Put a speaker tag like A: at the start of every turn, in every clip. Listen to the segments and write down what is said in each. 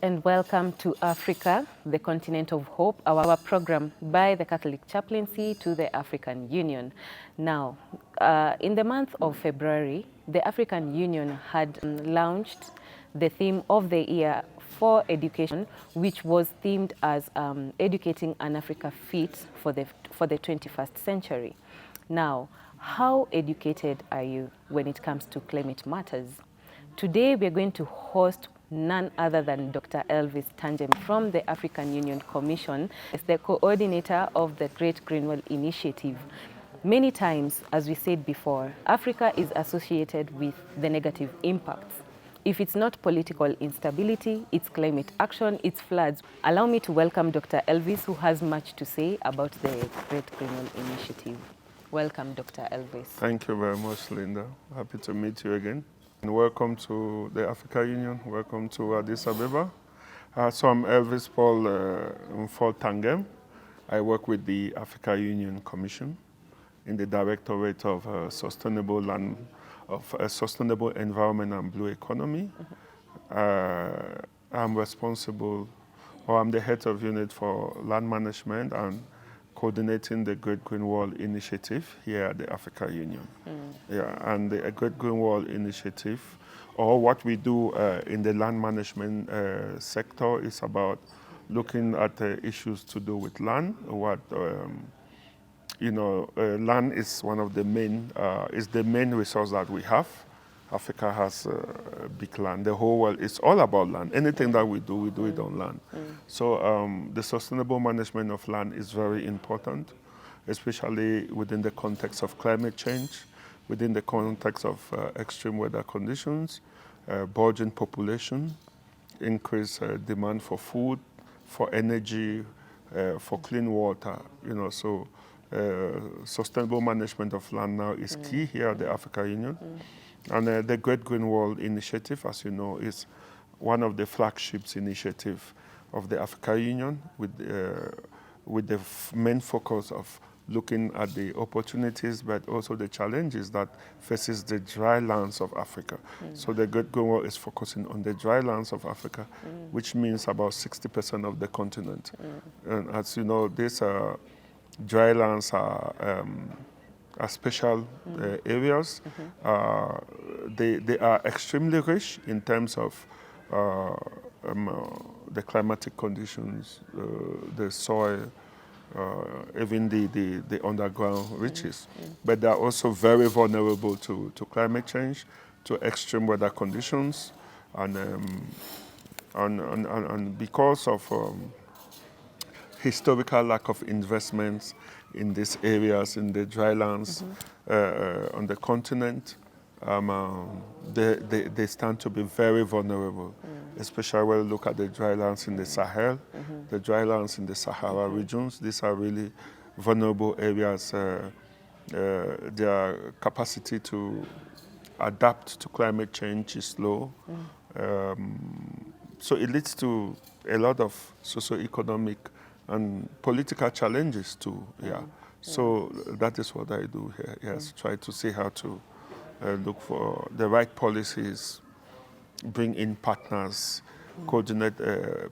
A: and welcome to Africa, the continent of hope, our program by the Catholic Chaplaincy to the African Union. Now, in the month of February, the African Union had launched the theme of the year for education, which was themed as educating an Africa fit for the 21st century. Now, how educated are you when it comes to climate matters? Today, we are going to host none other than Dr. Elvis Tangem from the African Union Commission as the coordinator of the Great Greenwell Initiative. Many times, as we said before, Africa is associated with the negative impacts. If it's not political instability, it's climate action, it's floods. Allow me to welcome Dr. Elvis, who has much to say about the Great Greenwell Initiative. Welcome, Dr. Elvis.
B: Thank you very much, Linda. Happy to meet you again. And welcome to the Africa Union. Welcome to Addis Ababa. So I'm Elvis Paul for Tangem. I work with the Africa Union Commission in the Directorate of Sustainable Land, Sustainable Environment and Blue Economy. I'm responsible, or I'm the head of unit for land management and coordinating the Great Green Wall Initiative here at the Africa Union. Yeah, and the Great Green Wall Initiative, or what we do in the land management sector, is about looking at issues to do with land. Land is one of the main, is the main resource that we have. Africa has big land. The whole world is all about land. Anything that we do it on land. So the sustainable management of land is very important, especially within the context of climate change, within the context of extreme weather conditions, burgeoning population, increased demand for food, for energy, for clean water. So sustainable management of land now is key here at the Africa Union. And the Great Green Wall Initiative, as you know, is one of the flagships initiative of the Africa Union with the main focus of looking at the opportunities but also the challenges that faces the dry lands of Africa. So the Great Green Wall is focusing on the dry lands of Africa, which means about 60% of the continent. And as you know, these dry lands are special areas. They are extremely rich in terms of the climatic conditions, the soil, even the underground riches. But they are also very vulnerable to climate change, to extreme weather conditions, and because of historical lack of investments in these areas, in the dry lands on the continent, they stand to be very vulnerable, especially when you look at the dry lands in the Sahel, the dry lands in the Sahara regions. These are really vulnerable areas. Their capacity to adapt to climate change is low. So it leads to a lot of socioeconomic and political challenges too, So that is what I do here, yes, try to see how to look for the right policies, bring in partners, coordinate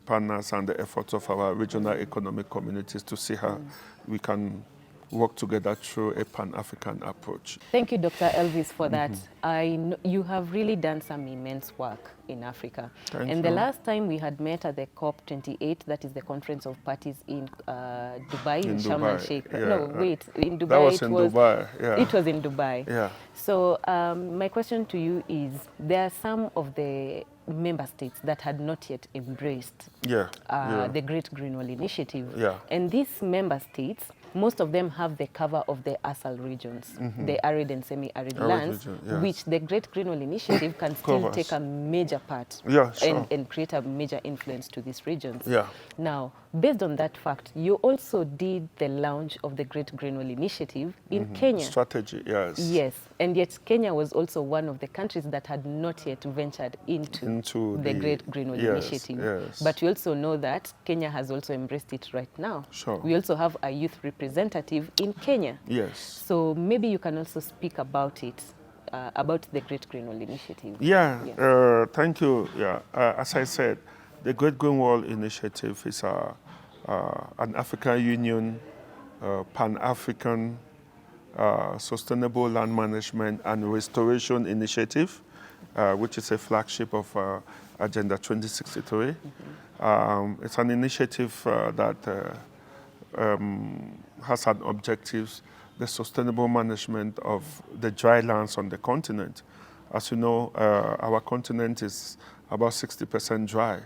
B: partners and the efforts of our regional economic communities to see how we can work together through a Pan-African approach.
A: Thank you, Dr. Elvis, for that. I know you have really done some immense work in Africa.
B: Thank
A: and
B: you.
A: The last time we had met at the COP28, that is the Conference of Parties in Dubai, in Sharm el-Sheikh.
B: Yeah.
A: No, wait, in Dubai.
B: That was in Dubai, yeah.
A: It was in Dubai.
B: Yeah.
A: So my question to you is, there are some of the member states that had not yet embraced the Great Greenwell Initiative.
B: Yeah.
A: And these member states, most of them have the cover of the ASAL regions, the arid and semi-arid lands, which the Great Greenwell Initiative can still take a major part and create a major influence to these regions.
B: Yeah.
A: Now, based on that fact, you also did the launch of the Great Greenwell Initiative in Kenya.
B: Strategy, yes.
A: Yes, and yet Kenya was also one of the countries that had not yet ventured into the Great Greenwell Initiative.
B: Yes.
A: But we also know that Kenya has also embraced it right now.
B: Sure.
A: We also have a youth representative in Kenya.
B: Yes.
A: So maybe you can also speak about it, about the Great Greenwell Initiative.
B: Yeah, thank you. Yeah, as I said, The Great Green Wall Initiative is an African Union, Pan-African Sustainable Land Management and Restoration Initiative, which is a flagship of Agenda 2063. It's an initiative that has an objective, the sustainable management of the dry lands on the continent. As you know, our continent is about 60% dry,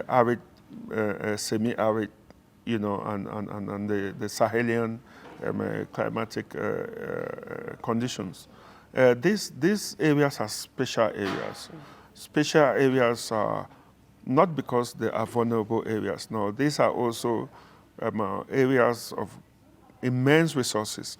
B: arid, semi-arid, and the Sahelian climatic conditions. These areas are special areas. Special areas are not because they are vulnerable areas. No, these are also areas of immense resources.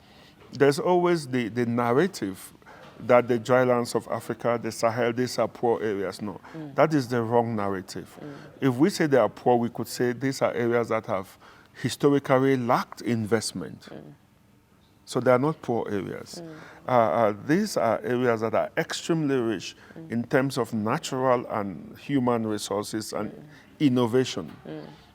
B: There's always the narrative that the drylands of Africa, the Sahel, these are poor areas. No, that is the wrong narrative. If we say they are poor, we could say these are areas that have historically lacked investment. So they are not poor areas. These are areas that are extremely rich in terms of natural and human resources and innovation.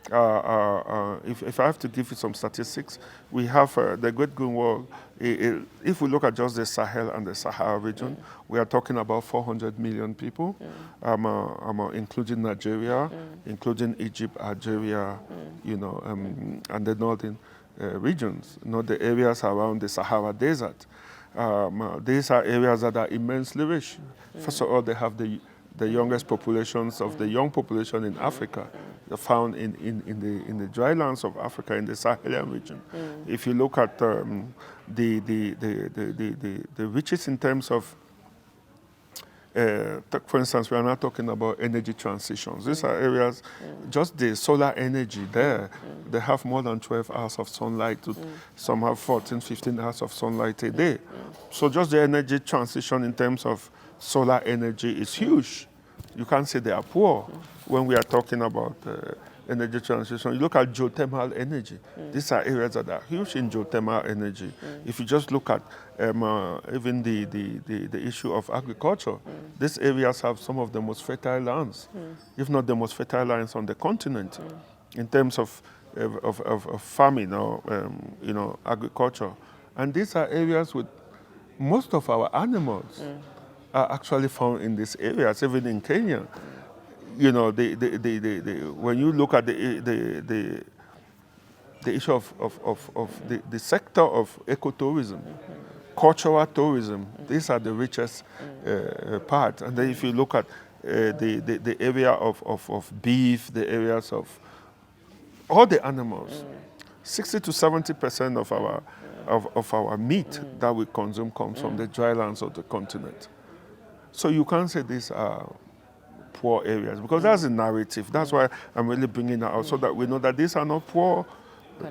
B: If I have to give you some statistics, we have the Great Green Wall. If we look at just the Sahel and the Sahara region, we are talking about 400 million people, including Nigeria, including Egypt, Algeria, and the northern regions, the areas around the Sahara Desert. These are areas that are immensely rich. First of all, they have the youngest populations of the young population in Africa. They're found in the dry lands of Africa, in the Sahelian region. If you look at the riches in terms of, for instance, we are not talking about energy transitions. These are areas, just the solar energy there, they have more than 12 hours of sunlight. Some have 14, 15 hours of sunlight a day. So just the energy transition in terms of solar energy is huge. You can't say they are poor when we are talking about energy transition. You look at geothermal energy. These are areas that are huge in geothermal energy. If you just look at even the issue of agriculture, these areas have some of the most fertile lands, if not the most fertile lands on the continent, in terms of farming or agriculture. And these are areas with most of our animals are actually found in these areas, even in Kenya. When you look at the issue of the sector of ecotourism, cultural tourism, these are the richest part. And then if you look at the area of beef, the areas of all the animals, 60 to 70% of our meat that we consume comes from the drylands of the continent. So you can't say these are poor areas, because that's a narrative. That's why I'm really bringing that out, so that we know that these are not poor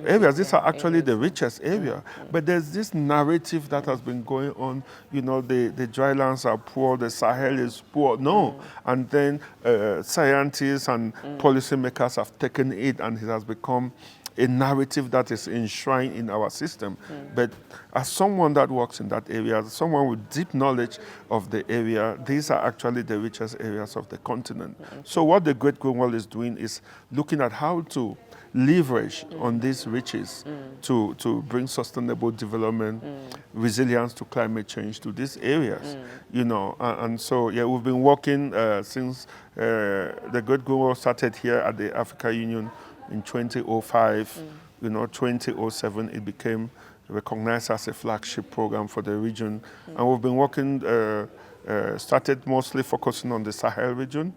B: areas. These are actually the richest area. But there's this narrative that has been going on, the drylands are poor, the Sahel is poor. No. And then scientists and policymakers have taken it, and it has become a narrative that is enshrined in our system. But as someone that works in that area, someone with deep knowledge of the area, these are actually the richest areas of the continent. So what the Great Green Wall is doing is looking at how to leverage on these riches to bring sustainable development, resilience to climate change to these areas, and so we've been working since the Great Green Wall started here at the African Union in 2005. 2007 it became recognized as a flagship program for the region, and we've been working. Started mostly focusing on the Sahel region,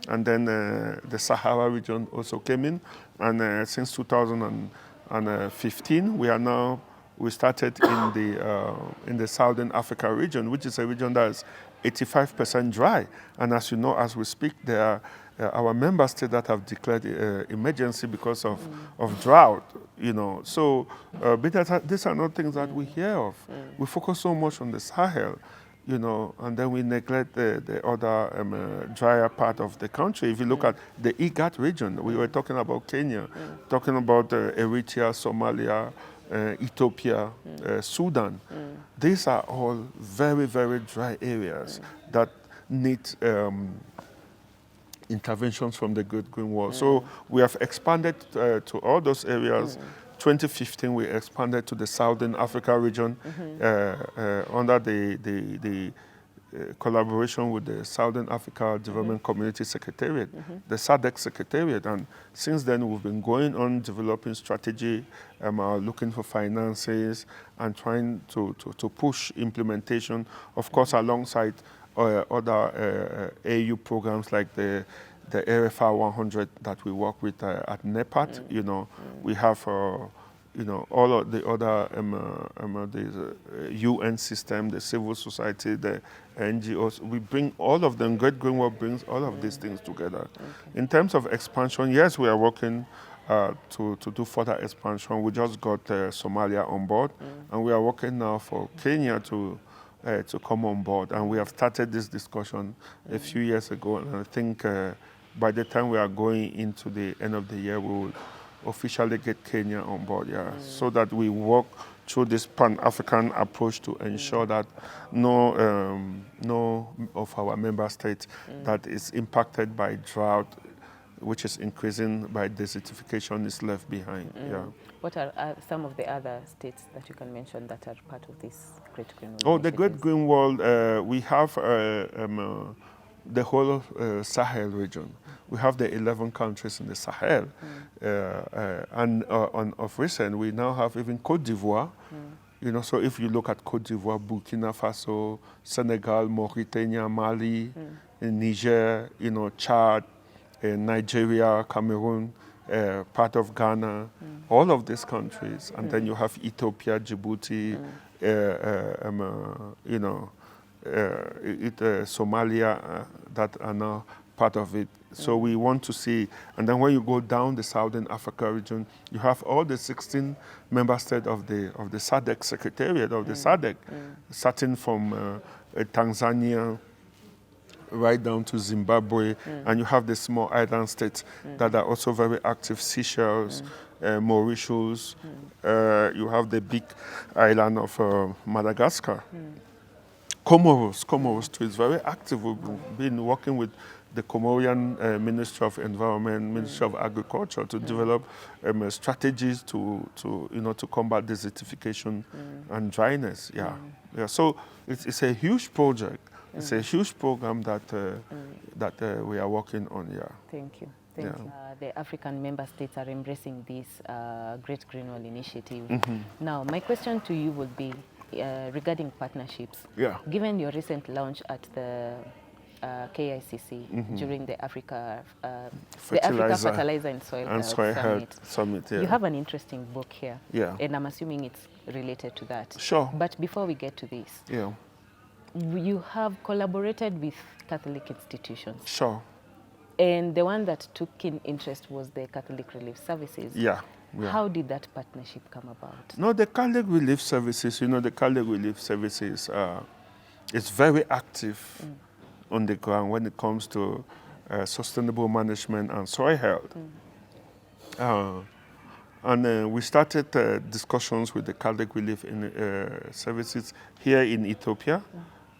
B: and then the Sahara region also came in. And since 2015, we started in the Southern Africa region, which is a region that is 85% dry. And as you know, as we speak, there are our member states that have declared emergency because of drought. So but these are not things that we hear of. We focus so much on the Sahel, and then we neglect the other drier part of the country. If you look at the IGAD region, we were talking about Kenya, talking about Eritrea, Somalia, Ethiopia, Sudan. These are all very, very dry areas that need interventions from the Great Green Wall. So we have expanded to all those areas. 2015, we expanded to the Southern Africa region under the collaboration with the Southern Africa Development Community Secretariat, the SADC Secretariat. And since then, we've been going on developing strategy, looking for finances, and trying to push implementation, of course, alongside other AU programs like the AFR 100 that we work with at NEPAT. You know, we have you know, all of the other the UN system, the civil society, the NGOs. We bring all of them. Great Green Wall brings all of these things together. In terms of expansion, yes, we are working to do further expansion. We just got Somalia on board, and we are working now for Kenya to come on board. And we have started this discussion a few years ago, and I think by the time we are going into the end of the year, we will officially get Kenya on board, so that we work through this Pan-African approach to ensure that no of our member states that is impacted by drought, which is increasing by desertification, is left behind.
A: What are some of the other states that you can mention that are part of this Great Green Wall?
B: Oh, the Great Green Wall, we have the whole Sahel region. We have the 11 countries in the Sahel. And of recent, we now have even Côte d'Ivoire. You know, so if you look at Côte d'Ivoire, Burkina Faso, Senegal, Mauritania, Mali, Niger, you know, Chad, Nigeria, Cameroon, part of Ghana, all of these countries. And then you have Ethiopia, Djibouti, you know, Somalia that are now part of it. So we want to see, and then when you go down the Southern Africa region, you have all the 16 member states of the SADC Secretariat of the SADC, starting from Tanzania right down to Zimbabwe, and you have the small island states that are also very active, Seychelles, Mauritius, you have the big island of Madagascar. Comoros too is very active. We've been working with the Comorian Ministry of Environment, Ministry of Agriculture to develop strategies to combat desertification and dryness. So it's a huge project. It's a huge program that we are working on.
A: Thank you. Thank you. The African member states are embracing this Great Green Wall initiative. Now, my question to you would be regarding partnerships. Given your recent launch at the KICC during the Africa Fertilizer and Soil Health Summit. You have an interesting book here, and I'm assuming it's related to that.
B: Sure.
A: But before we get to this, you have collaborated with Catholic institutions.
B: Sure.
A: And the one that took keen interest was the Catholic Relief Services. How did that partnership come about?
B: No, the Catholic Relief Services, you know, the Catholic Relief Services is very active on the ground when it comes to sustainable management and soil health. And we started discussions with the Catholic Relief Services here in Ethiopia.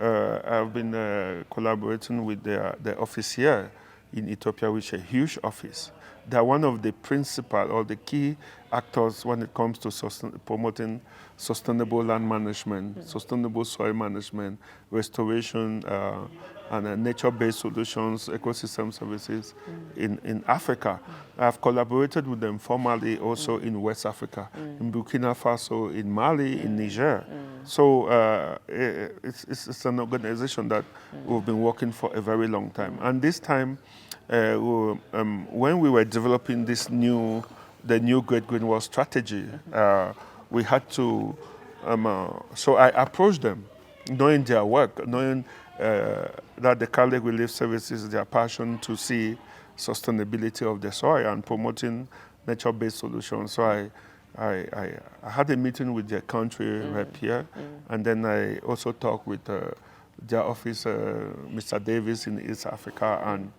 B: I've been collaborating with the office here in Ethiopia, which is a huge office. They are one of the principal or the key actors when it comes to promoting sustainable land management, sustainable soil management, restoration, and nature-based solutions, ecosystem services in Africa. I've collaborated with them formally also in West Africa, in Burkina Faso, in Mali, in Niger. So it's an organization that we've been working for a very long time. And this time, when we were developing the new Great Green Wall strategy, we had to, so I approached them, knowing their work, knowing that the Catholic Relief Services, their passion to see sustainability of the soil and promoting nature-based solutions. So I had a meeting with their country rep here, and then I also talked with their office, Mr. Davis in East Africa, and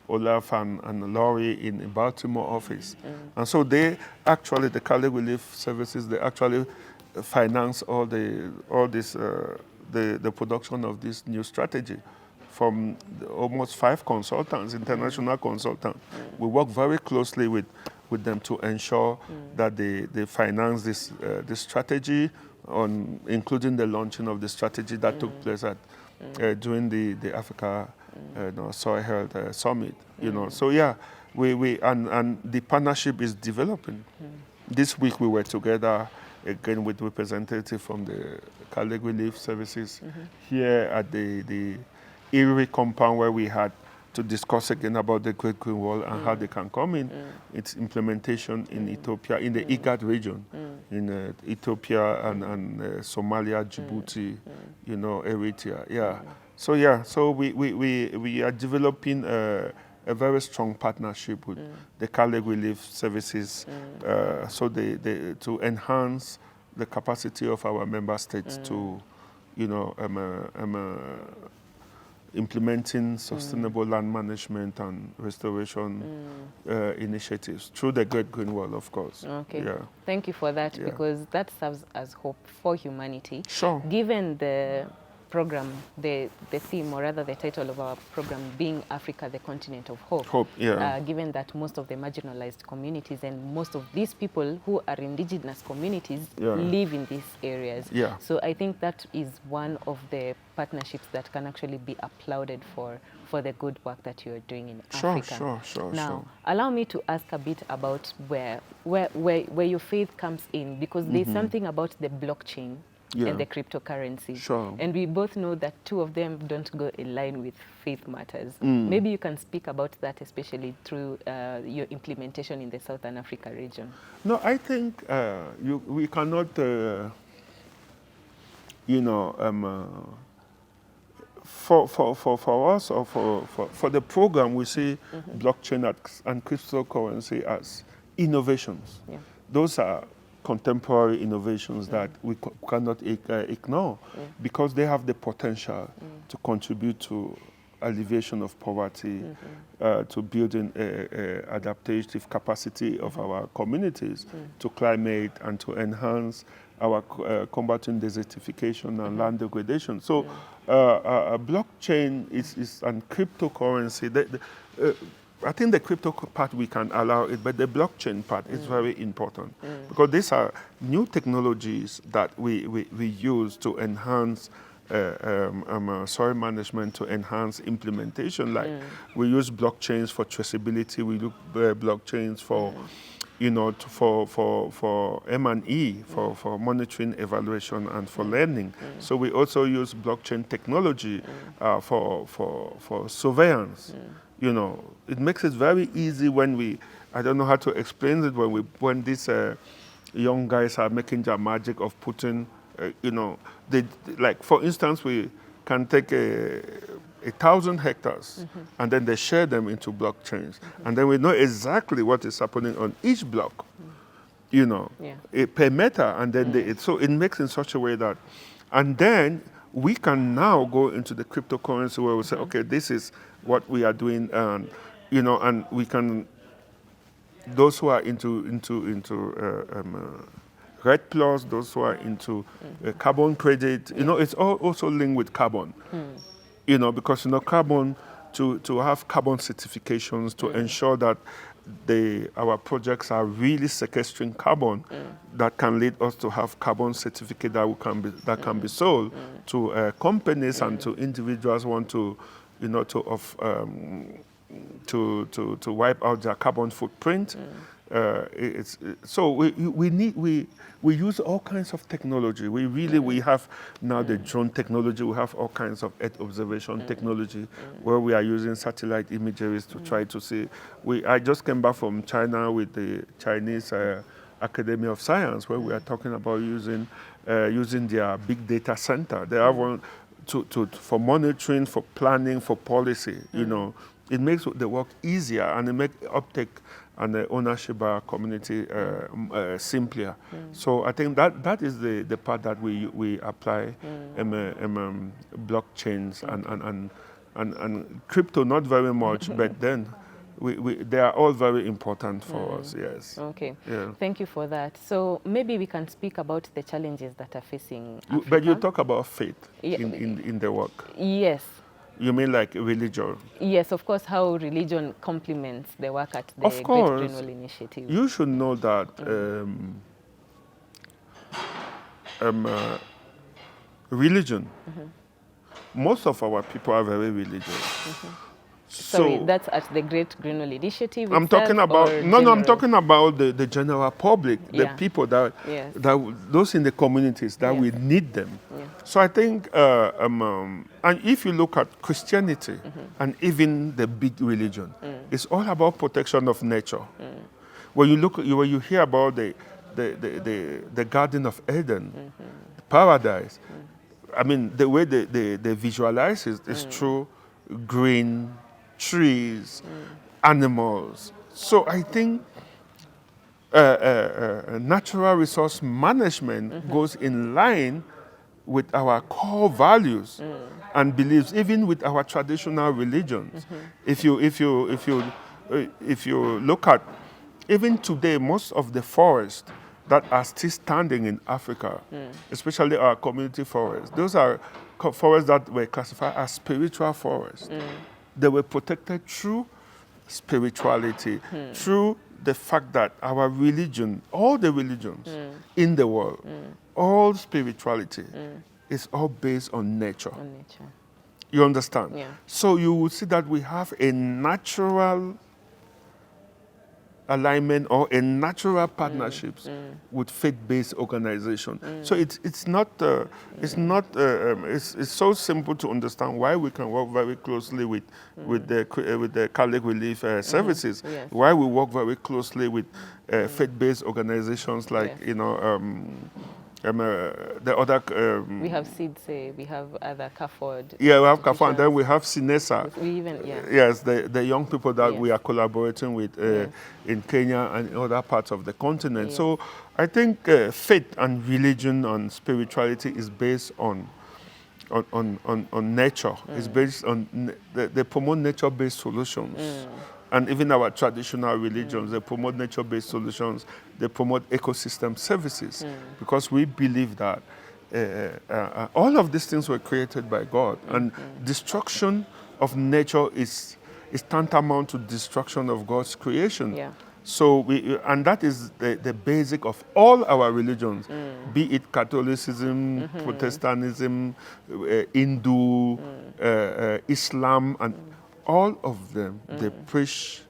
B: Olaf and Laurie in Baltimore office. And so they actually, the Catholic Relief Services, they actually finance the production of this new strategy from almost 5 consultants, international consultants. We work very closely with them to ensure that they finance this strategy, including the launching of the strategy that took place during the Africa Soil Health Summit. So yeah, and the partnership is developing. This week we were together again with representatives from the Calais Relief Services here at the Erie compound, where we had to discuss again about the Great Green Wall and how they can come in its implementation in Ethiopia, in the IGAD region, in Ethiopia and Somalia, Djibouti, Eritrea. Yeah. So we are developing a very strong partnership with the Calais Relief Services, so to enhance the capacity of our member states to, implementing sustainable land management and restoration initiatives through the Great Green Wall, of course.
A: Okay.
B: Yeah.
A: Thank you for that, because that serves as hope for humanity.
B: Sure.
A: Given the program, the theme, or rather the title of our program being Africa, the continent of hope.
B: Hope, yeah.
A: Given that most of the marginalized communities and most of these people who are indigenous communities live in these areas.
B: Yeah.
A: So I think that is one of the partnerships that can actually be applauded for the good work that you're doing in Africa.
B: Sure.
A: Now, allow me to ask a bit about where your faith comes in, because there's something about the blockchain and the cryptocurrency.
B: Sure.
A: And we both know that two of them don't go in line with faith matters. Maybe you can speak about that, especially through your implementation in the Southern Africa region.
B: No, I think we cannot, for us or for the program, we see blockchain and cryptocurrency as innovations. Yeah. Those are contemporary innovations that we cannot ignore, because they have the potential to contribute to alleviation of poverty, to building adaptive capacity of our communities to climate, and to enhance our combating desertification and land degradation. So blockchain is and cryptocurrency. I think the crypto part we can allow it, but the blockchain part is very important, because these are new technologies that we use to enhance soil management, to enhance implementation. Like we use blockchains for traceability, we use blockchains for for M&E, for monitoring, evaluation, and for learning. So we also use blockchain technology for surveillance. It makes it very easy when I don't know how to explain it, when these young guys are making their magic of putting, like for instance, we can take 1,000 hectares and then they share them into blockchains. And then we know exactly what is happening on each block, per meter. And then so it makes in such a way that, and then we can now go into the cryptocurrency where we say, okay, this is what we are doing, and we can, those who are into Red Plus, those who are into carbon credit, it's all also linked with carbon, because carbon, to have carbon certifications to ensure that our projects are really sequestering carbon, that can lead us to have carbon certificate that can be sold to companies and to individuals who want to wipe out their carbon footprint. So we use all kinds of technology. We have now the drone technology. We have all kinds of Earth observation technology, where we are using satellite imageries to try to see. I just came back from China with the Chinese Academy of Science, where we are talking about using their big data center. They have one for monitoring, for planning, for policy. It makes the work easier, and it makes uptake and the ownership by our community simpler. So I think that is the part that we apply blockchains and crypto, not very much, but then they are all very important for us. Yes.
A: Okay.
B: Yeah.
A: Thank you for that. So maybe we can speak about the challenges that are facing Africa.
B: But you talk about faith in the work.
A: Yes.
B: You mean like religion?
A: Yes, of course, how religion complements the work at the
B: Of
A: Great
B: course.
A: Greenwell Initiative.
B: You should know that religion, most of our people are very religious.
A: Sorry, that's at the Great Greenwell Initiative
B: I'm
A: itself,
B: talking about,
A: or
B: no, I'm
A: general?
B: talking about the general public, the
A: Yeah.
B: people that,
A: Yes.
B: those in the communities that
A: Yes.
B: we need them.
A: Yeah.
B: So I think, and if you look at Christianity and even the big religion, it's all about protection of nature. When you look, when you hear about the Garden of Eden, paradise, I mean, the way they visualize it is through green trees, animals. So I think natural resource management goes in line with our core values and beliefs, even with our traditional religions. If you look at, even today, most of the forests that are still standing in Africa, especially our community forests, those are forests that were classified as spiritual forests. They were protected through spirituality, through the fact that our religion, all the religions in the world, all spirituality is all based on nature.
A: On nature.
B: You understand?
A: Yeah.
B: So you will see that we have a natural alignment or a natural partnerships with faith-based organization. So it's so simple to understand why we can work very closely with the Catholic Relief Services.
A: Yes.
B: Why we work very closely with faith-based organizations like
A: Yes.
B: The other.
A: We have SIDSE, we have other CAFOD.
B: Yeah, we have CAFA, and then we have SINESA.
A: We even, yeah.
B: Yes, the young people that we
A: Yes.
B: are collaborating with in Kenya and in other parts of the continent.
A: Yes.
B: So I think faith and religion and spirituality is based on nature. It's based on, they promote nature-based solutions. And even our traditional religions, they promote nature-based solutions. They promote ecosystem services because we believe that all of these things were created by God, and destruction of nature is tantamount to destruction of God's creation.
A: Yeah.
B: So and that is the basic of all our religions, be it Catholicism, Protestantism, Hindu, Islam, and all of them, they preach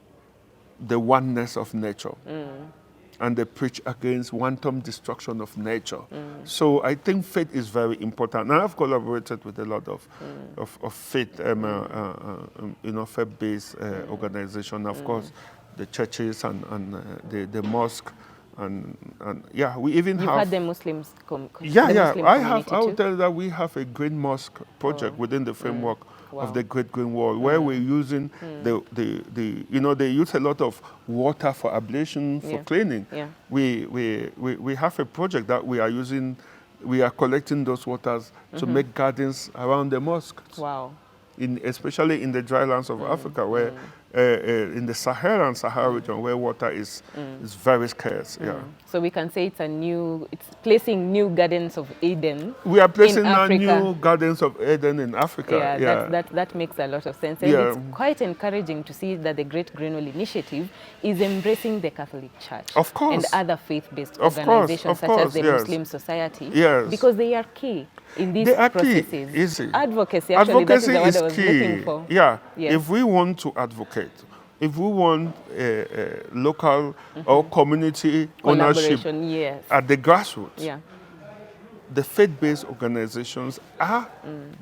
B: the oneness of nature. And they preach against wanton destruction of nature. So I think faith is very important. And I've collaborated with a lot of faith, faith-based organization. Of course, the churches and the mosque. And yeah, we even
A: You've
B: have...
A: had the Muslims come.
B: Yeah,
A: the
B: yeah.
A: Muslim
B: I
A: community
B: will
A: too?
B: tell you that we have a green mosque project within the framework
A: Wow.
B: of the Great Green Wall, where we're using they use a lot of water for ablation, for
A: Yeah.
B: cleaning.
A: Yeah.
B: We have a project that we are using. We are collecting those waters to make gardens around the mosque,
A: Wow.
B: especially in the dry lands of Africa, where in the Sahara region, where water is very scarce. Yeah.
A: So we can say it's placing new gardens of Eden.
B: We are placing
A: in
B: now
A: Africa.
B: new gardens of Eden in Africa.
A: Yeah, that makes a lot of sense. And
B: Yeah.
A: it's quite encouraging to see that the Great Greenwell Initiative is embracing the Catholic Church.
B: Of course.
A: And other faith-based
B: Of course,
A: organizations
B: of
A: such
B: course,
A: as the
B: yes.
A: Muslim Society.
B: Yes.
A: Because they are key in these
B: They are key.
A: processes.
B: Easy.
A: Advocacy, actually,
B: Advocacy
A: that is the
B: is
A: word I was
B: key.
A: looking for.
B: Yeah.
A: Yes.
B: If we want to advocate, if we want local or community ownership
A: Collaboration, yes.
B: at the grassroots,
A: Yeah.
B: the faith-based organizations are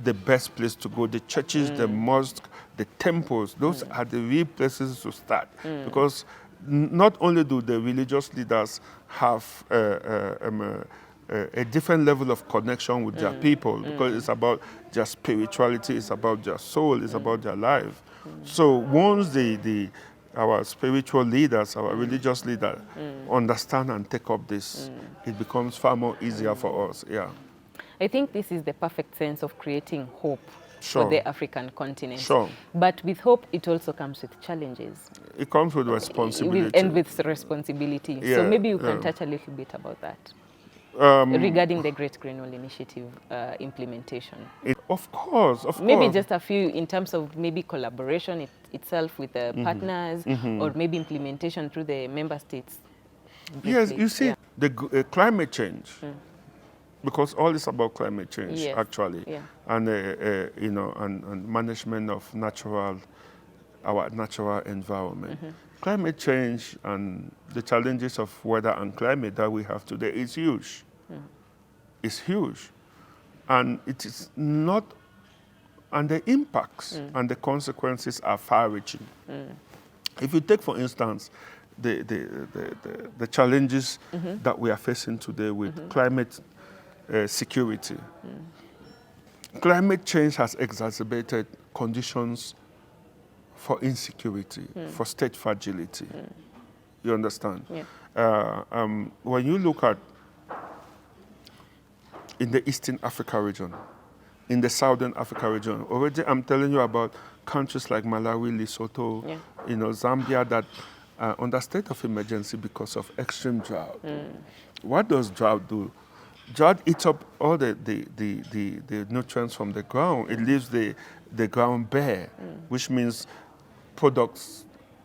B: the best place to go. The churches, the mosques, the temples, those are the real places to start. Because not only do the religious leaders have a different level of connection with their people, because it's about their spirituality, it's about their soul, it's about their life. So once our spiritual leaders, our religious leaders understand and take up this, it becomes far more easier for us. Yeah.
A: I think this is the perfect sense of creating hope
B: Sure.
A: for the African continent.
B: Sure.
A: But with hope, it also comes with challenges.
B: It comes with responsibility.
A: And with responsibility.
B: Yeah,
A: So maybe you can
B: yeah.
A: touch a little bit about that. regarding the Great Green Wall Initiative implementation?
B: Of course, of
A: Maybe
B: course.
A: just a few in terms of maybe collaboration itself with the partners, or maybe implementation through the member states.
B: Yes,
A: Briefly.
B: you see,
A: Yeah.
B: the climate change, because all is about climate change,
A: Yes.
B: actually,
A: Yeah.
B: and you know, and management of our natural environment. Climate change and the challenges of weather and climate that we have today is huge. It's huge, and it is not, and the impacts and the consequences are far-reaching. If you take, for instance, the challenges that we are facing today with climate security, climate change has exacerbated conditions for insecurity, for state fragility. You understand?
A: Yeah.
B: When you look at in the Eastern Africa region, in the Southern Africa region, already I'm telling you about countries like Malawi, Lesotho,
A: Yeah.
B: you know, Zambia that are under state of emergency because of extreme drought. What does drought do? Drought eats up all the nutrients from the ground. It leaves the ground bare, which means products,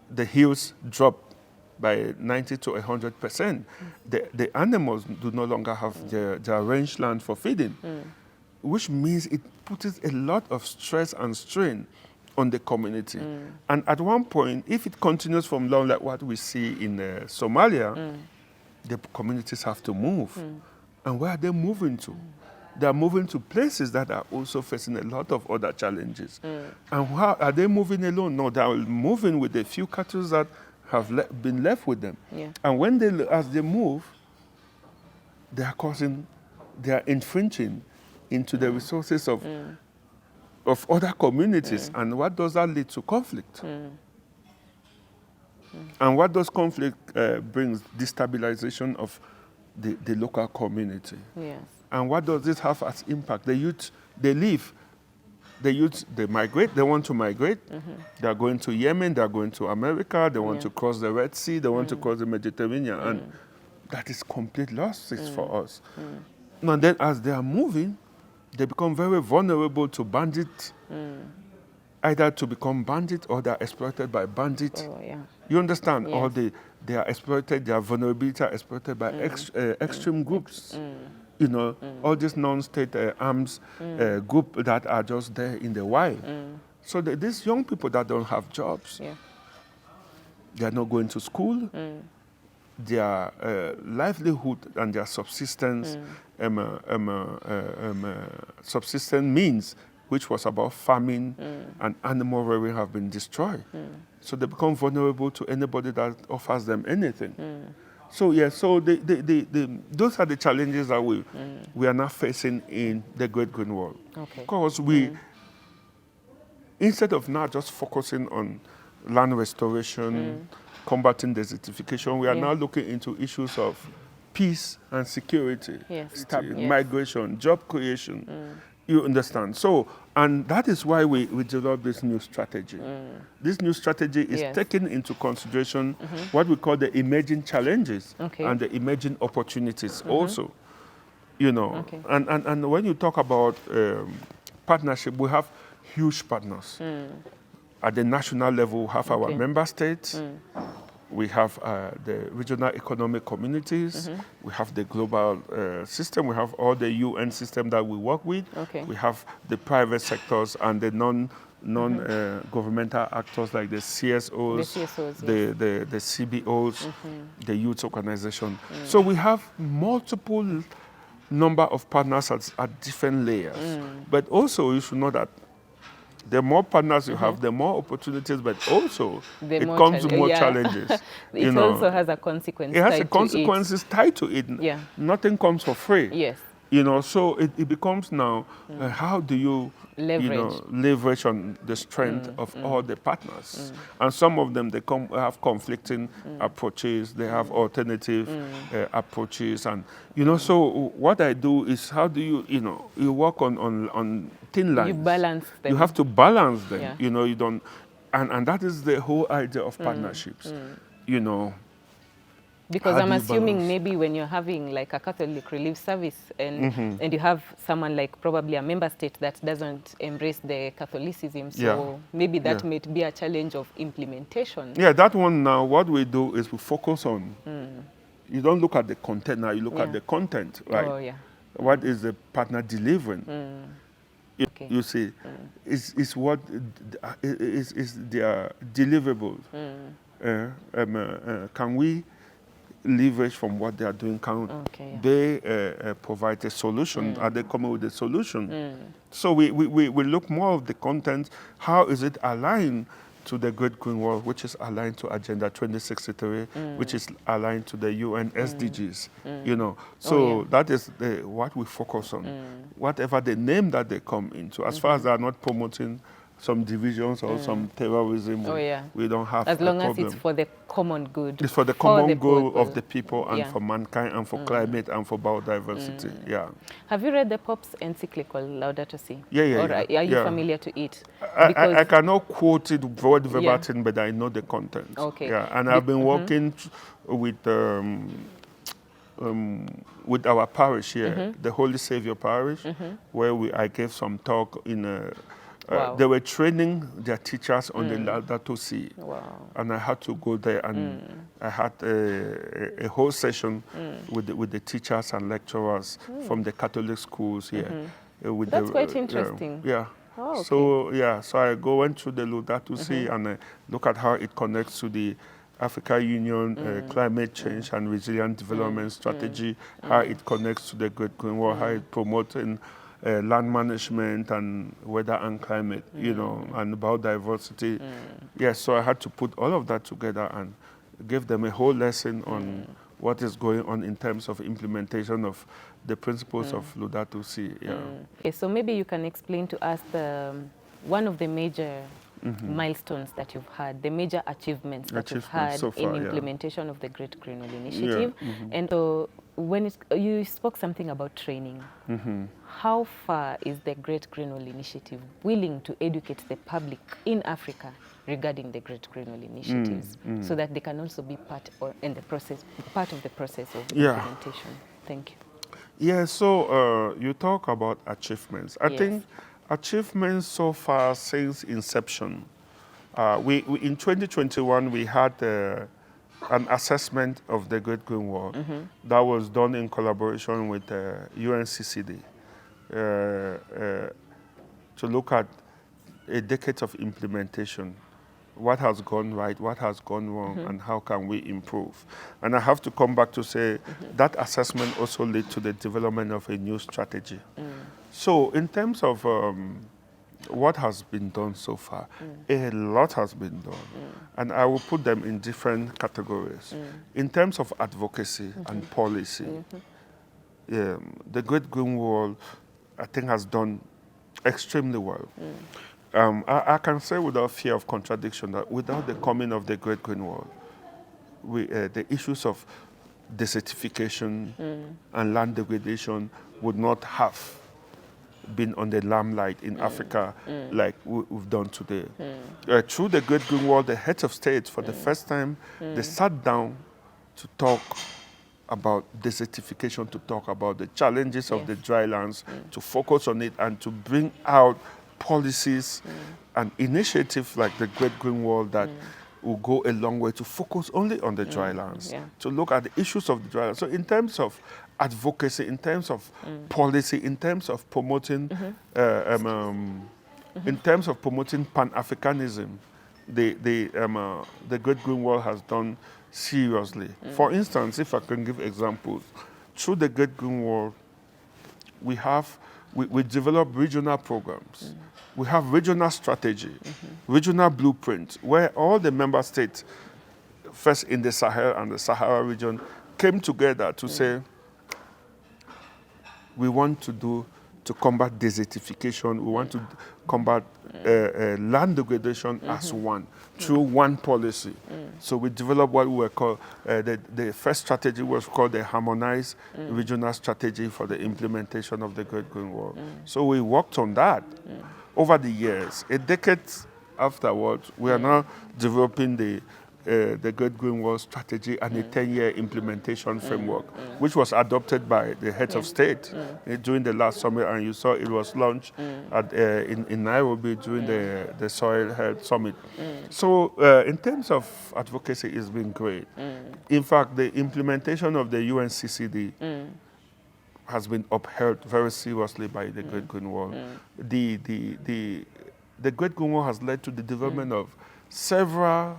B: the yields drop by 90 to 100%. The animals do no longer have their rangeland for feeding, which means it puts a lot of stress and strain on the community. And at one point, if it continues from long like what we see in Somalia, the communities have to move. And where are they moving to? They are moving to places that are also facing a lot of other challenges. And how are they moving alone? No, they are moving with the few cattle that have been left with them.
A: Yeah.
B: And when as they move, they are infringing into the resources of other communities. And what does that lead to? Conflict. And what does conflict brings? Destabilization of the local community.
A: Yes.
B: And what does this have as impact? The youth, they leave. The youth, they migrate. They want to migrate. They are going to Yemen. They are going to America. They want to cross the Red Sea. They want to cross the Mediterranean. And that is complete losses for us. And then as they are moving, they become very vulnerable to bandits, either to become bandits or they are exploited by bandits.
A: Oh, yeah.
B: You understand?
A: Yes.
B: Or they are exploited, their vulnerability are exploited by extreme groups. You know, all these non-state arms group that are just there in the wild. So these young people that don't have jobs,
A: Yeah.
B: they are not going to school. Their livelihood and their subsistence, subsistence means, which was about farming and animal rearing, have been destroyed. So they become vulnerable to anybody that offers them anything. So yeah, so those are the challenges that we are now facing in the Great Green Wall.
A: Okay.
B: Because instead of now just focusing on land restoration, combating desertification, we are now looking into issues of peace and security,
A: Yes.
B: migration, job creation. You understand? So, and that is why we developed this new strategy. This new strategy is taking into consideration what we call the emerging challenges and the emerging opportunities also. You know, and when you talk about partnership, we have huge partners. At the national level, we have our member states. We have the regional economic communities. We have the global system. We have all the UN system that we work with. We have the private sectors and the non-governmental actors like the CSOs, the CBOs, the youth organization. So we have multiple number of partners at different layers. But also you should know that the more partners you have, the more opportunities, but also it comes with more challenges.
A: It also has a consequence.
B: It has consequences tied to it.
A: Yeah.
B: Nothing comes for free.
A: Yes.
B: You know, so it becomes now, how do you leverage on the strength of all the partners? And some of them, they have conflicting approaches, they have alternative approaches. And, you know, so what I do is, how do you work on thin lines.
A: You balance them.
B: You have to balance them.
A: Yeah.
B: You know, you don't, and that is the whole idea of partnerships. You know,
A: Because
B: How
A: I'm
B: do you
A: assuming
B: balance?
A: maybe when you're having like a Catholic relief service and you have someone like probably a member state that doesn't embrace the Catholicism,
B: Yeah.
A: so maybe that
B: Yeah.
A: might be a challenge of implementation.
B: Yeah, that one now, what we do is we focus on, you don't look at the content now, you look at
A: Yeah.
B: the content, right?
A: Oh, yeah.
B: What is the partner delivering?
A: Okay.
B: You see, is what is their deliverables. Can we leverage from what they are doing? Can
A: Okay, yeah.
B: they provide a solution? Are they coming with a solution? So we look more of the content. How is it aligned to the Great Green Wall, which is aligned to Agenda 2063, which is aligned to the UN SDGs, you know. So
A: yeah.
B: that is what we focus on. Whatever the name that they come into, as far as they are not promoting some divisions or some terrorism,
A: Oh, yeah.
B: we don't have
A: As
B: a
A: long as
B: problem.
A: it's for the common good.
B: It's for the common goal
A: people.
B: of the people and
A: Yeah.
B: for mankind and for climate and for biodiversity. Yeah.
A: Have you read the Pope's encyclical Laudato Si?
B: Yeah, yeah,
A: Or
B: yeah.
A: are you
B: Yeah.
A: familiar to it?
B: I cannot quote it word verbatim, but I know the content.
A: Okay.
B: Yeah, and I've been working with our parish here, the Holy Savior Parish, where I gave some talk in a.
A: Wow.
B: They were training their teachers on the Laudato Si,
A: Wow.
B: and I had to go there, and I had a whole session with the teachers and lecturers from the Catholic schools here. With
A: That's quite interesting.
B: Yeah.
A: Oh, okay.
B: So yeah, so I went through the Laudato Si and I look at how it connects to the Africa Union climate change and resilient development strategy, how it connects to the Great Green Wall, how it promotes land management and weather and climate, you know, and biodiversity. Yes, so I had to put all of that together and give them a whole lesson on what is going on in terms of implementation of the principles of Laudato Si. Yeah.
A: Okay, so maybe you can explain to us one of the major milestones that you've had, the major achievements that you've had
B: so far,
A: in
B: yeah.
A: implementation of the Great Green Wall Initiative.
B: Yeah.
A: And so when you spoke something about training, how far is the Great Green Wall Initiative willing to educate the public in Africa regarding the Great Green Wall initiatives so that they can also be part of the process of implementation? Thank you.
B: Yeah, so you talk about achievements. I
A: Yes.
B: think achievements so far since inception. We in 2021 we had an assessment of the Great Green Wall that was done in collaboration with UNCCD to look at a decade of implementation. What has gone right, what has gone wrong, and how can we improve? And I have to come back to say that assessment also led to the development of a new strategy. So in terms of what has been done so far, a lot has been done. And I will put them in different categories. In terms of advocacy and policy, the Great Green Wall, I think, has done extremely well. I can say without fear of contradiction that without the coming of the Great Green Wall, the issues of desertification and land degradation would not have been on the limelight in Africa like we've done today. Through the Great Green Wall, the heads of state, for the first time, they sat down to talk about desertification, to talk about the challenges of the dry lands, to focus on it and to bring out policies and initiatives like the Great Green Wall that will go a long way to focus only on the dry lands, to look at the issues of the dry lands. So in terms of advocacy, in terms of policy, in terms of promoting, in terms of promoting Pan-Africanism, the Great Green Wall has done seriously. For instance, if I can give examples, through the Great Green Wall, we develop regional programs. We have regional strategy, regional blueprint, where all the member states, first in the Sahel and the Sahara region, came together to say, we want to combat desertification, we want to combat land degradation as one, through one policy. So we developed what we were called, the first strategy was called the Harmonized Regional Strategy for the Implementation of the Great Green Wall. So we worked on that over the years. A decade afterwards, we are now developing the the Great Green Wall Strategy and a 10-year implementation framework, which was adopted by the heads of state during the last summit, and you saw it was launched in Nairobi during the Soil Health Summit. So in terms of advocacy, it's been great. In fact, the implementation of the UNCCD has been upheld very seriously by the Great Green Wall. The Great Green Wall has led to the development of several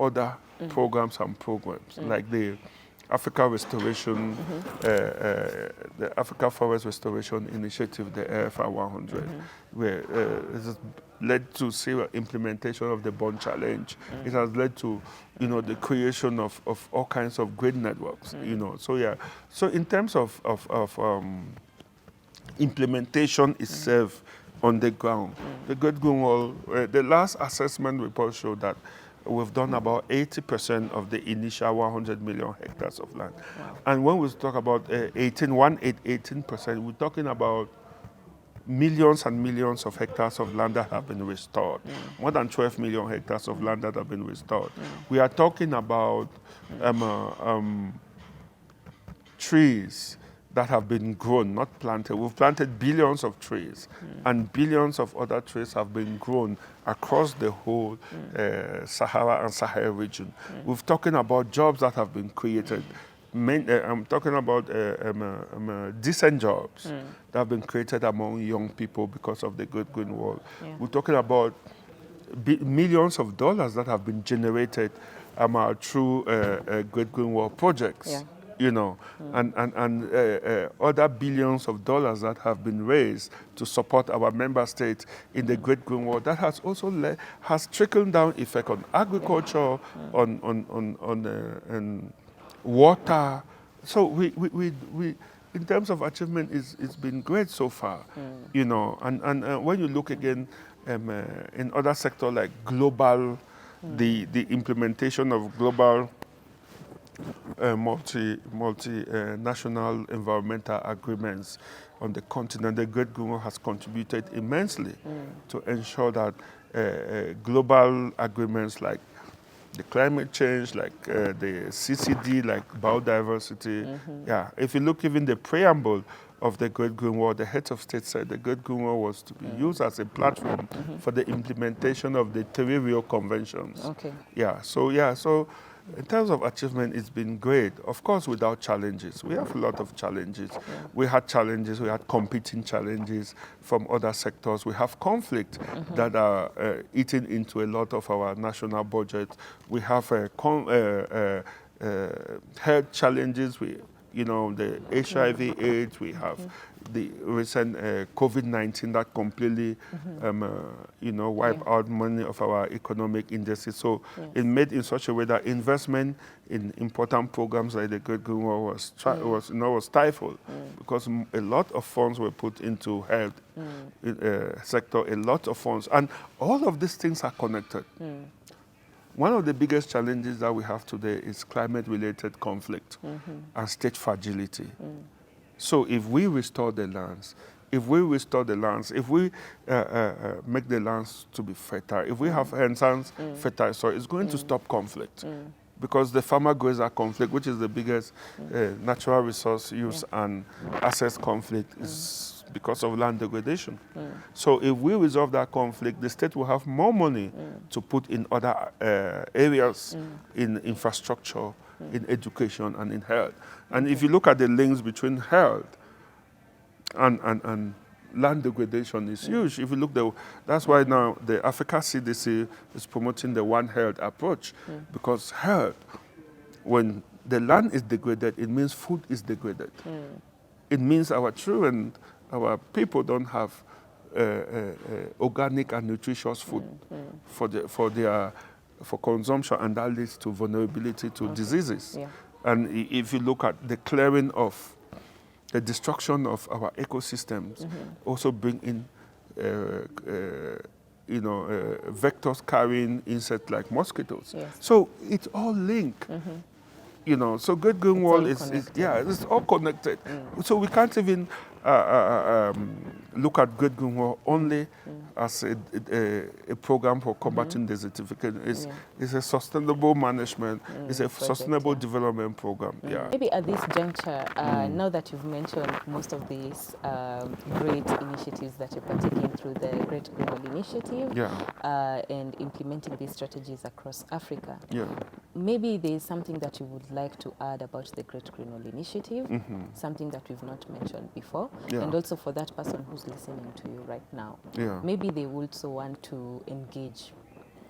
B: other programs, like the Africa Restoration, the Africa Forest Restoration Initiative, the AFR 100, where it has led to serious implementation of the Bond Challenge. It has led to, the creation of all kinds of grid networks. So yeah. So in terms of implementation itself on the ground, the Great Green Wall, the last assessment report showed that we've done about 80% of the initial 100 million hectares of land. Wow. And when we talk about 18%, we're talking about millions and millions of hectares of land that have been restored. More than 12 million hectares of land that have been restored. We are talking about trees that have been grown, not planted. We've planted billions of trees, and billions of other trees have been grown across the whole Sahara and Sahel region. We're talking about jobs that have been created. I'm talking about decent jobs that have been created among young people because of the Great Green Wall. Yeah. We're talking about millions of dollars that have been generated through Great Green Wall projects. Yeah. And other billions of dollars that have been raised to support our member states in the Great Green Wall. That has also has trickled down effect on agriculture, on water. So we in terms of achievement, it's been great so far. And when you look again in other sectors like global, the implementation of global multinational environmental agreements on the continent, the Great Green Wall has contributed immensely to ensure that global agreements like the climate change, like the CCD, like biodiversity. Yeah, if you look even the preamble of the Great Green Wall, the heads of state said the Great Green Wall was to be used as a platform for the implementation of the 3 Rio Conventions. Okay. So in terms of achievement, it's been great. Of course, without challenges. We have a lot of challenges. Yeah. We had challenges. We had competing challenges from other sectors. We have conflict that are eating into a lot of our national budget. We have health challenges. The HIV/AIDS. We have the recent COVID-19 that completely, wiped out money of our economic industry. So it made in such a way that investment in important programs like the Great Green Wall was stifled because a lot of funds were put into health sector, a lot of funds, and all of these things are connected. One of the biggest challenges that we have today is climate-related conflict and state fragility. So if we restore the lands, if we make the lands to be fertile, if we have enhanced fertile soil, it's going to stop conflict. Because the farmer-grazer conflict, which is the biggest natural resource use and access conflict, is because of land degradation. So if we resolve that conflict, the state will have more money to put in other areas, in infrastructure, in education, and in health. And if you look at the links between health and land degradation, is huge. If you look, that's why now the Africa CDC is promoting the One Health approach, because health, when the land is degraded, it means food is degraded. It means our children, our people don't have organic and nutritious food for consumption, and that leads to vulnerability to diseases. Yeah. And if you look at the clearing of the destruction of our ecosystems, also bring in vectors carrying insects like mosquitoes. Yes. So it's all linked. So Great Green Wall it's all connected. So we can't even look at Great Green Wall only as a program for combating desertification. It's a sustainable management. It's a sustainable development program. Yeah.
A: Maybe at this juncture, now that you've mentioned most of these great initiatives that you're partaking through the Great Green Wall Initiative, and implementing these strategies across Africa, maybe there's something that you would like to add about the Great Green Wall Initiative, something that we've not mentioned before, and also for that person who's listening to you right now. Maybe they would also want to engage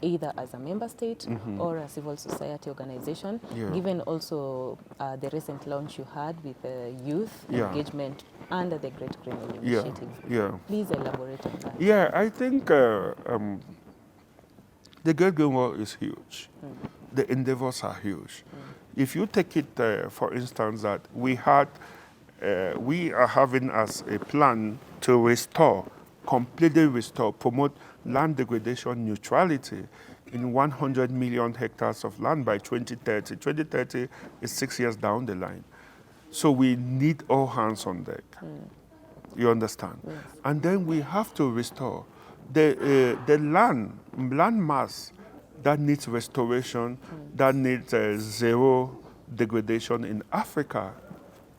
A: either as a member state or a civil society organization, given also the recent launch you had with youth engagement under the Great Green Wall Initiative. Please elaborate on that.
B: Yeah, I think the Great Green Wall is huge. The endeavors are huge. If you take it, for instance, that we are having as a plan to restore, completely restore, promote land degradation neutrality in 100 million hectares of land by 2030. 2030 is 6 years down the line. So we need all hands on deck. You understand? Yes. And then we have to restore the land mass that needs restoration, that needs zero degradation in Africa.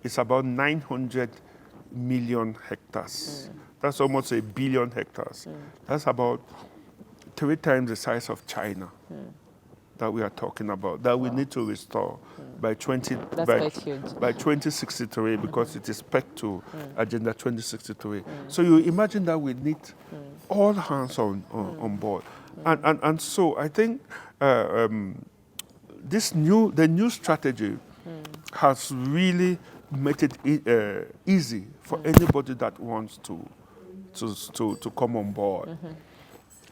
B: It's about 900 million hectares. That's almost 1 billion hectares. That's about 3 times the size of China that we are talking about, that we need to restore by 2063, because it is pegged to Agenda 2063. So you imagine that we need all hands on board. And so I think the new strategy has really made it easy for anybody that wants to come on board.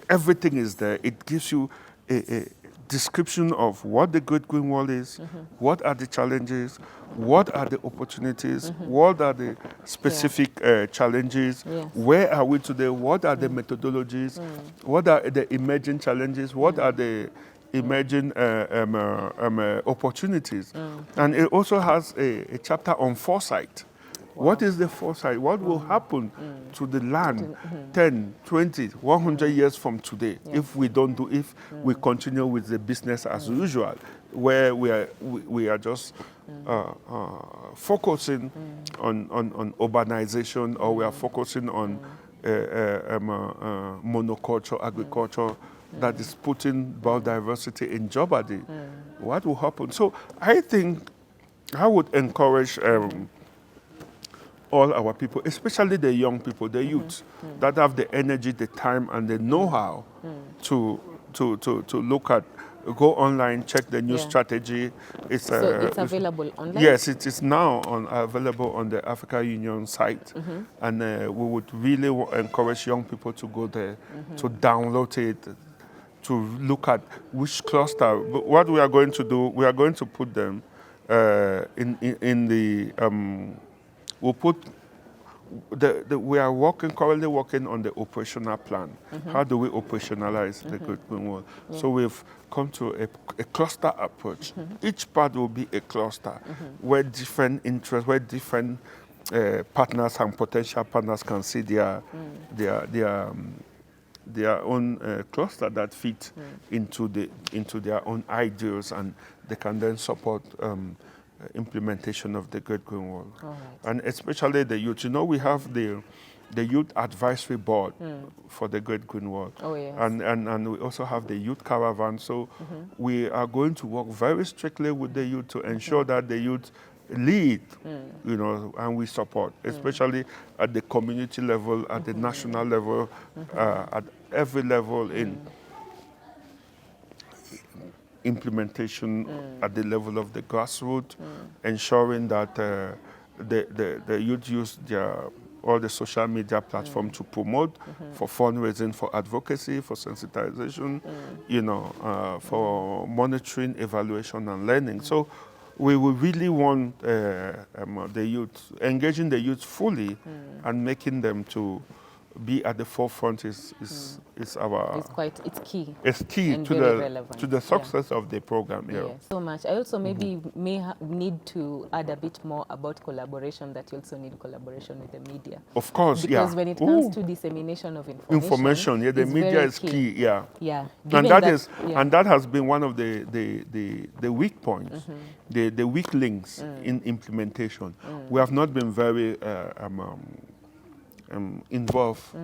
B: Everything is there. It gives you a description of what the Great Green Wall is, what are the challenges, what are the opportunities, what are the specific challenges, where are we today, what are the methodologies, what are the emerging challenges, what are the emerging opportunities. And it also has a chapter on foresight. What is the foresight? What will happen to the land 10, 20, 100 years from today if we continue with the business as usual, where we are just focusing on urbanization, or we are focusing on monoculture agriculture that is putting biodiversity in jeopardy. What will happen? So I think I would encourage all our people, especially the young people, the youth, that have the energy, the time, and the know-how to look at, go online, check the new strategy.
A: So it's available online?
B: Yes, it is now available on the Africa Union site. And we would really encourage young people to go there, to download it, to look at which cluster. But what we are going to do, we are going to put them in the... we'll put we are currently working on the operational plan. How do we operationalize the Great Green Wall? So we've come to a cluster approach. Each part will be a cluster where different interests, where different partners and potential partners can see their own cluster that fit into their own ideals, and they can then support implementation of the Great Green Wall. And especially the youth. You know, we have the Youth Advisory Board for the Great Green Wall. And we also have the Youth Caravan. So we are going to work very strictly with the youth to ensure that the youth lead, you know, and we support, especially at the community level, at the national level, at every level in implementation at the level of the grassroots, ensuring that the youth use all the social media platform to promote, for fundraising, for advocacy, for sensitization, you know, for monitoring, evaluation, and learning. So we would really want the youth, engaging the youth fully and making them to be at the forefront is our
A: It's key.
B: It's key
A: and
B: to
A: very
B: the
A: relevant.
B: to the success of the program. Yeah.
A: Yes, so much. I also maybe need to add a bit more about collaboration, that you also need collaboration with the media.
B: Of course,
A: Because
B: yeah.
A: when it comes to dissemination of
B: Information, yeah, the
A: it's
B: media
A: very
B: is key, yeah.
A: Yeah.
B: And
A: Given
B: that is
A: yeah.
B: and that has been one of the weak points, the weak links in implementation. We have not been very involved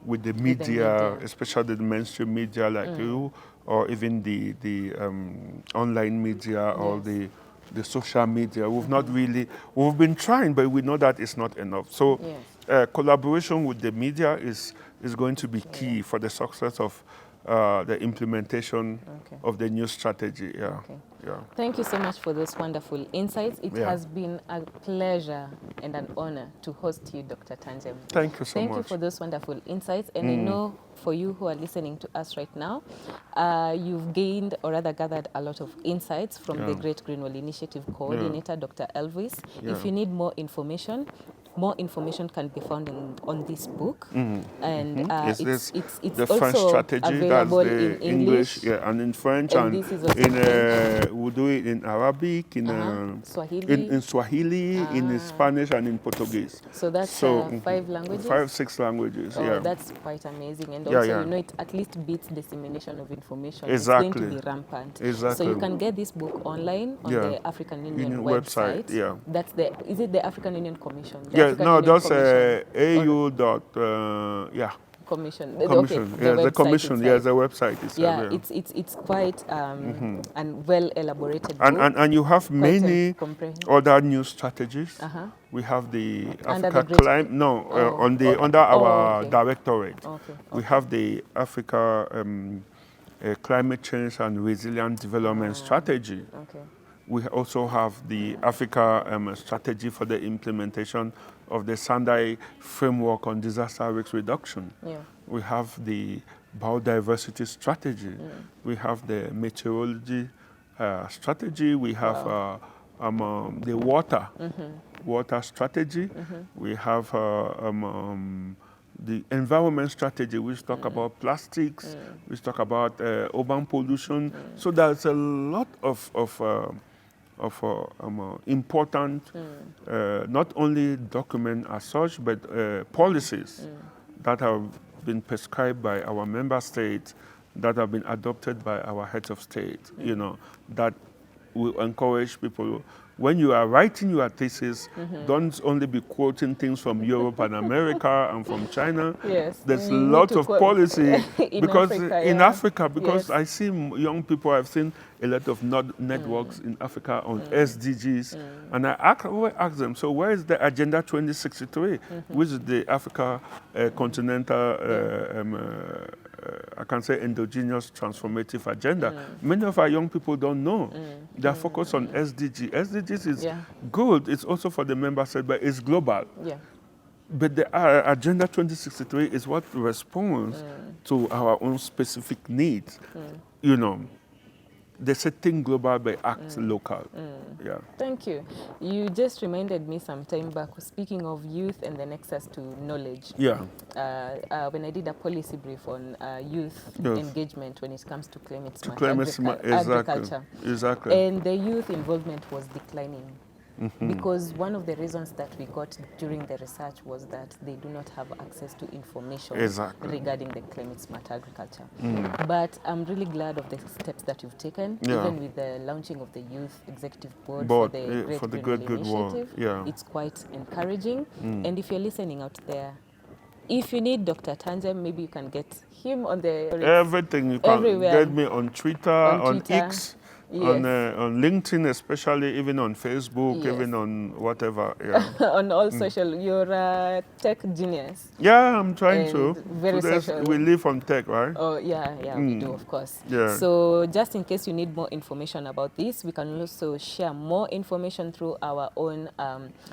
B: with the media, especially the mainstream media like you, or even the online media or the social media. We've not really, we've been trying, but we know that it's not enough. So collaboration with the media is going to be key for the success of the implementation of the new strategy. Yeah. Yeah.
A: Thank you so much for those wonderful insights. It has been a pleasure and an honor to host you, Dr. Tangem.
B: Thank you so much.
A: Thank you for those wonderful insights. And I know for you who are listening to us right now, you've gained, or rather gathered, a lot of insights from the Great Greenwell Initiative coordinator, Dr. Elvis. If you need more information can be found on this book, and it's
B: the French
A: also
B: strategy,
A: available
B: that's the
A: in English,
B: and in French,
A: and
B: and
A: this is also
B: in we do it in Arabic, in
A: Swahili,
B: in Swahili, in Spanish, and in Portuguese.
A: So that's
B: so
A: 5 languages.
B: 5-6 languages.
A: Oh, that's quite amazing, and also you know it at least beats dissemination of information.
B: Exactly.
A: It's going to be rampant.
B: Exactly.
A: So you can get this book online on the African Union website.
B: Yeah.
A: That's is it the African Union Commission?
B: That's AU dot
A: Commission.
B: Commission. The commission. Yes, the website is
A: it's quite and well elaborated.
B: And you have many other new strategies. We have the Africa under our directorate. We have the Africa Climate Change and Resilient Development Strategy. We also have the Africa strategy for the implementation of the Sendai framework on disaster risk reduction. We have the biodiversity strategy. We have the meteorology strategy. We have the water strategy. We have the environment strategy, which talk about plastics, which talk about urban pollution. So there's a lot of important, not only document as such, but policies that have been prescribed by our member states, that have been adopted by our heads of state, you know, that will encourage people. When you are writing your thesis, don't only be quoting things from Europe and America and from China. There's a lot of policy because in Africa, because I see young people, I've seen a lot of networks in Africa on SDGs, and I always ask them, so where is the Agenda 2063, which is the Africa continental I can say endogenous transformative agenda. Many of our young people don't know. They're focused on SDG. SDGs is good. It's also for the member state, but it's global. But the Agenda 2063 is what responds to our own specific needs. You know, they say think global, but act local.
A: Thank you. You just reminded me some time back, speaking of youth and the nexus to knowledge. When I did a policy brief on youth engagement when it comes to climate-smart agriculture. And the youth involvement was declining. Because one of the reasons that we got during the research was that they do not have access to information regarding the climate-smart agriculture. But I'm really glad of the steps that you've taken, even with the launching of the Youth Executive Board for the Great Greenwell Initiative. It's quite encouraging. And if you're listening out there, if you need Dr. Tangem, maybe you can get him on the...
B: Everything. You can get me on Twitter, on X. On LinkedIn, especially, even on Facebook, even on whatever.
A: On all social. You're a tech genius.
B: I'm trying to.
A: Very social.
B: We live on tech, right?
A: Oh, we do, of course. So just in case you need more information about this, we can also share more information through our own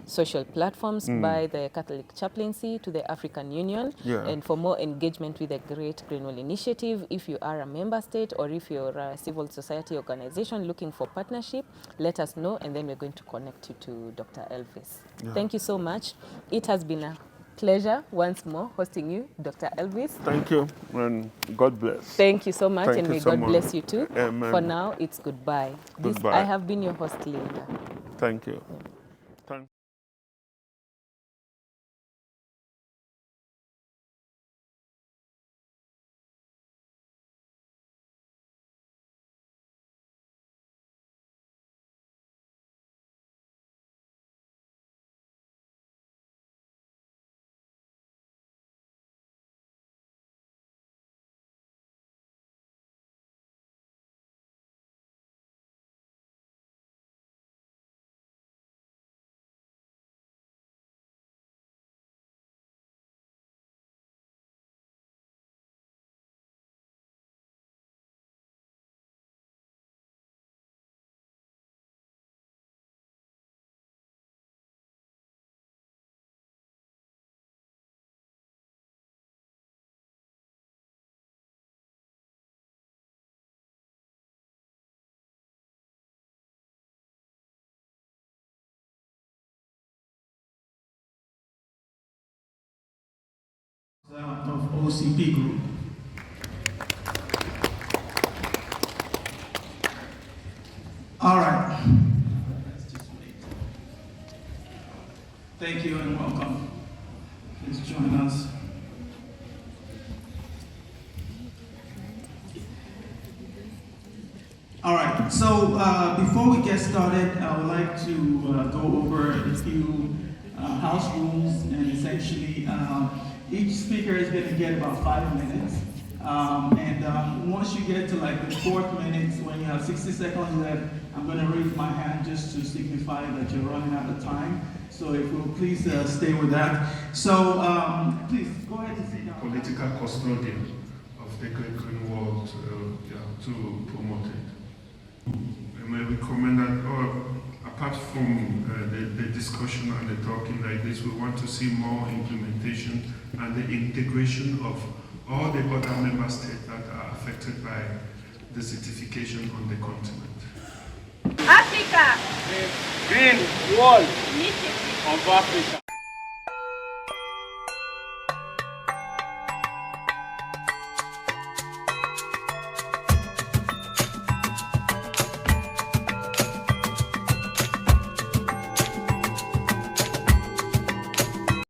A: social platforms by the Catholic Chaplaincy to the African Union. And for more engagement with the Great Greenwell Initiative, if you are a member state or if you're a civil society organization looking for partnership, let us know, and then we're going to connect you to Dr. Elvis. Thank you so much. It has been a pleasure once more hosting you, Dr. Elvis.
B: Thank you, and God bless.
A: Thank you so much,
B: Thank
A: and
B: you
A: may
B: so
A: God
B: much.
A: bless you too.
B: Amen.
A: For now, it's goodbye.
B: Goodbye.
A: I have been your host, Linda.
B: Thank you. Thank
C: Of OCP Group. All right. Let's just wait. Thank you and welcome. Please join us. All right. So before we get started, I would like to go over a few house rules, and essentially each speaker is going to get about 5 minutes. Once you get to like the 4th minute, when you have 60 seconds left, I'm going to raise my hand just to signify that you're running out of time. So if you'll please stay with that. So please go ahead and sit down.
B: political custodian of the Great Green World to promote it. And I recommend that, apart from the discussion and the talking like this, we want to see more implementation and the integration of all the other member states that are affected by the certification on the continent.
D: Africa,
E: the Green Wall of Africa.